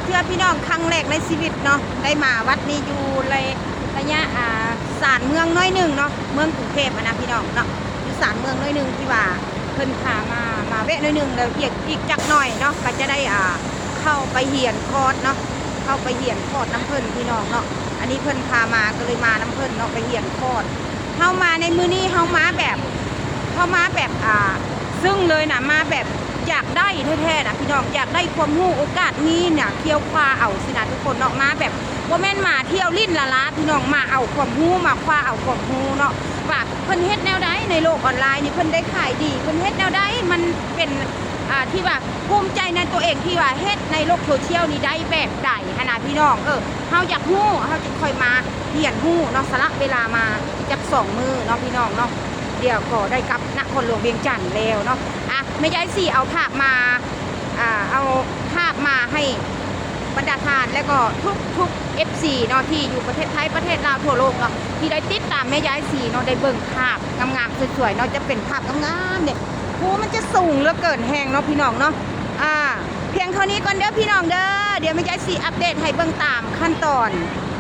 ทื่อพี่น้องครั้งแรกในชีวิตเนาะได้มาวัดนี้อยู่ระยะศาลเมืองน้อยหนึ่งเนาะเมืองกรุงเทพนะพี่น้องเนาะอยู่ศาลเมืองน้อยหนึ่งที่ว่าเพิ่นพามาแวะน้อยหนึ่งแล้วอีกจักหน่อยเนาะก็จะได้เข้าไปเหียนคอร์สเนาะเข้าไปเหียนคอร์สน้ำเพิ่นพี่น้องเนาะอันนี้เพิ่นพามาก็เลยมาน้ำเพิ่นเนาะไปเหียนคอร์สเข้ามาในมื้อนี้เข้ามาแบบซึ่งเลยนะมาแบบอยากได้แท้ๆนะพี่น้องอยากได้ความรู้โอกาสนี้เนี่ยเที่ยวคว้าเอาสินะทุกคนเนาะมาแบบว่าแม่นมาเที่ยวลิ้นละล้าพี่น้องมาเอาความรู้มาคว้าเอาความรู้เนาะว่าเพิ่นเฮ็ดแนวใดในโลกออนไลน์นี่เพิ่นได้ขายดีเพิ่นเฮ็ดแนวใดมันเป็นที่ว่าภูมิใจในตัวเองที่ว่าเฮ็ดในโลกโซเชียลนี่ได้แบบใดขนาดพี่น้องเฮาอยากรู้เฮาจะค่อยมาเรียนรู้เนาะสละเวลามาจัก2 มื้อเนาะพี่น้องเนาะเดี๋ยวก็ได้กลับนครหลวงเวียงจันทน์แล้วเนาะแม่ยายสี่เอาภาพมาให้บรรดาทานและก็ทุก FC เนาะที่อยู่ประเทศไทยประเทศลาวทั่วโลกเนาะที่ได้ติดตามแม่ยายสี่เนาะได้เบิ่งภาพงามๆสวยๆเนาะจะเป็นภาพงามๆเนี่ยโหมันจะสูงเหลือเกินแหงเนาะพี่น้องเนาะเพียงเท่านี้ก่อนเด้อพี่น้องเด้อเดี๋ยวแม่ยายสี่อัปเดตให้เบิ่งตามขั้นตอน